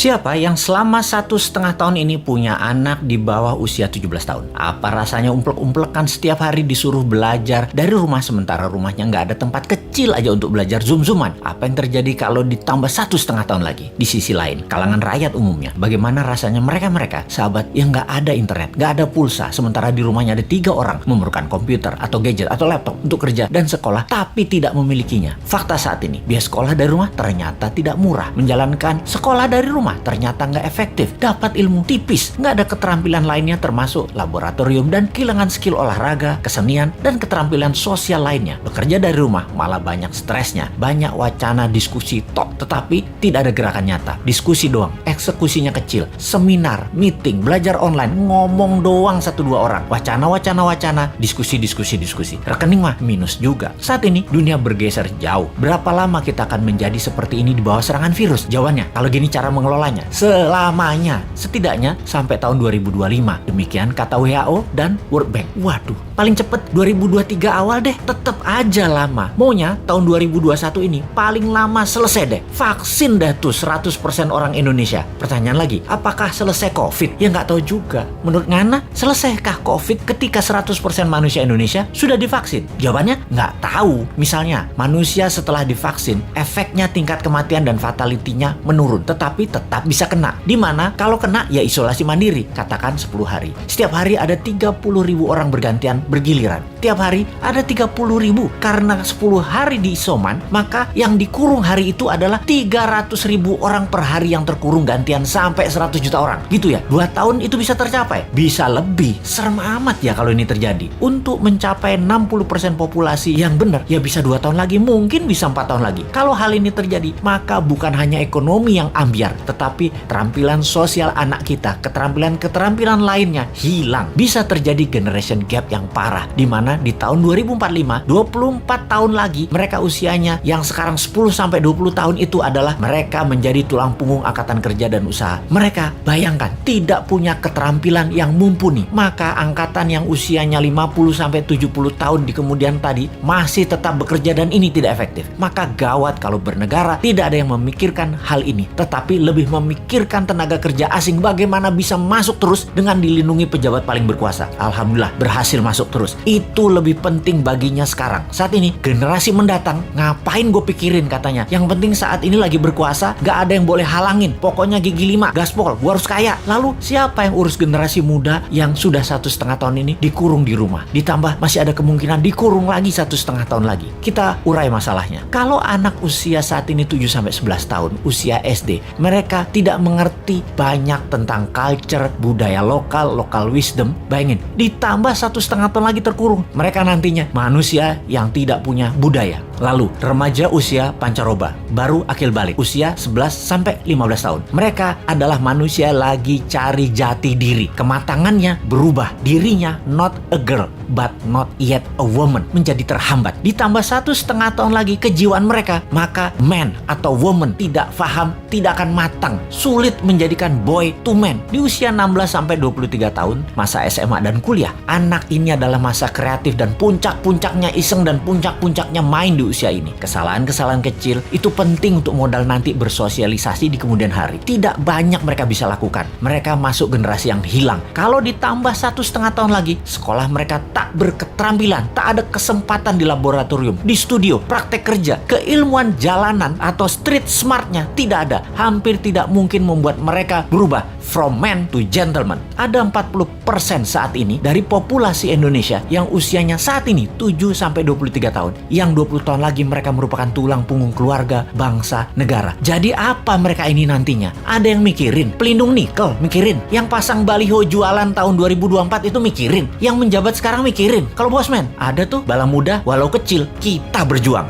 Siapa yang selama 1,5 tahun ini punya anak di bawah usia 17 tahun? Apa rasanya umplek-umplekan setiap hari disuruh belajar dari rumah sementara rumahnya nggak ada tempat kecil aja untuk belajar zoom-zooman? Apa yang terjadi kalau ditambah 1,5 tahun lagi? Di sisi lain, kalangan rakyat umumnya, bagaimana rasanya mereka sahabat yang nggak ada internet, nggak ada pulsa, sementara di rumahnya ada 3 orang memerlukan komputer atau gadget atau laptop untuk kerja dan sekolah, tapi tidak memilikinya. Fakta saat ini, biaya sekolah dari rumah ternyata tidak murah. Menjalankan sekolah dari rumah ternyata nggak efektif, dapat ilmu tipis, nggak ada keterampilan lainnya termasuk laboratorium dan kehilangan skill olahraga, kesenian, dan keterampilan sosial lainnya. Bekerja dari rumah malah banyak stresnya, banyak wacana diskusi tok, tetapi tidak ada gerakan nyata. Diskusi doang, eksekusinya kecil, seminar, meeting, belajar online, ngomong doang 1-2 orang, wacana, diskusi. Rekening mah minus juga. Saat ini dunia bergeser jauh. Berapa lama kita akan menjadi seperti ini di bawah serangan virus? Jawabannya, kalau gini cara mengelolanya, selamanya, setidaknya sampai tahun 2025. Demikian kata WHO dan World Bank. Waduh, paling cepet 2023 awal deh. Tetep aja lama. Maunya tahun 2021 ini paling lama selesai deh. Vaksin deh tuh 100% orang Indonesia. Pertanyaan lagi, apakah selesai COVID? Ya nggak tahu juga. Menurut Ngana, selesaikah COVID ketika 100% manusia Indonesia sudah divaksin? Jawabannya nggak tahu. Misalnya, manusia setelah divaksin, efeknya tingkat kematian dan fatality-nya menurun, tetapi tetap bisa kena. Dimana kalau kena ya isolasi mandiri, katakan 10 hari. Setiap hari ada 30.000 orang bergantian bergiliran. Tiap hari ada 30.000. Karena 10 hari di isoman, maka yang dikurung hari itu adalah 300.000 orang per hari yang terkurung gantian sampai 100 juta orang. Gitu ya, 2 tahun itu bisa tercapai. Bisa lebih. Serem amat ya kalau ini terjadi. Untuk mencapai 60% populasi yang benar, ya bisa 2 tahun lagi, mungkin bisa 4 tahun lagi. Kalau hal ini terjadi, maka bukan hanya ekonomi yang ambiar, tetapi keterampilan sosial anak kita, keterampilan lainnya hilang. Bisa terjadi generation gap yang parah, di mana di tahun 2045, 24 tahun lagi, mereka usianya yang sekarang 10-20 tahun itu adalah mereka menjadi tulang punggung angkatan kerja dan usaha. Mereka, bayangkan, tidak punya keterampilan yang mumpuni. Maka angkatan yang usianya 50-70 tahun di kemudian tadi masih tetap bekerja dan ini tidak efektif. Maka gawat kalau bernegara tidak ada yang memikirkan hal ini, tetapi lebih memikirkan tenaga kerja asing bagaimana bisa masuk terus dengan dilindungi pejabat paling berkuasa. Alhamdulillah berhasil masuk terus. Itu lebih penting baginya sekarang. Saat ini generasi mendatang ngapain gue pikirin katanya. Yang penting saat ini lagi berkuasa, gak ada yang boleh halangin. Pokoknya gigi 5, gaspol, gue harus kaya. Lalu siapa yang urus generasi muda yang sudah 1,5 tahun ini dikurung di rumah? Ditambah masih ada kemungkinan dikurung lagi 1,5 tahun lagi. Kita urai masalahnya. Kalau anak usia saat ini 7-11 tahun, usia SD, mereka tidak mengerti banyak tentang culture, budaya lokal wisdom. Bayangin, ditambah 1,5 tahun lagi terkurung. Mereka nantinya manusia yang tidak punya budaya. Lalu, remaja usia pancaroba, baru akil balik, usia 11-15 tahun. Mereka adalah manusia lagi cari jati diri. Kematangannya berubah. Dirinya not a girl, but not yet a woman. Menjadi terhambat. Ditambah 1,5 tahun lagi kejiwaan mereka, maka man atau woman tidak paham, tidak akan matang. Sulit menjadikan boy to man. Di usia 16-23 tahun, masa SMA dan kuliah, anak ini adalah masa kreatif dan puncak-puncaknya iseng dan puncak-puncaknya main di usia ini. Kesalahan-kesalahan kecil itu penting untuk modal nanti bersosialisasi di kemudian hari. Tidak banyak mereka bisa lakukan. Mereka masuk generasi yang hilang. Kalau ditambah 1,5 tahun lagi, sekolah mereka tak berketerampilan, tak ada kesempatan di laboratorium, di studio, praktek kerja, keilmuan jalanan atau street smartnya tidak ada. Hampir tidak mungkin membuat mereka berubah from man to gentleman. Ada 40% saat ini dari populasi Indonesia yang usianya saat ini 7-23 tahun. Yang 20 tahun lagi mereka merupakan tulang punggung keluarga, bangsa, negara. Jadi apa mereka ini nantinya? Ada yang mikirin pelindung nikel, mikirin. Yang pasang baliho jualan tahun 2024 itu mikirin. Yang menjabat sekarang mikirin. Kalau bosman, ada tuh bala muda walau kecil, kita berjuang.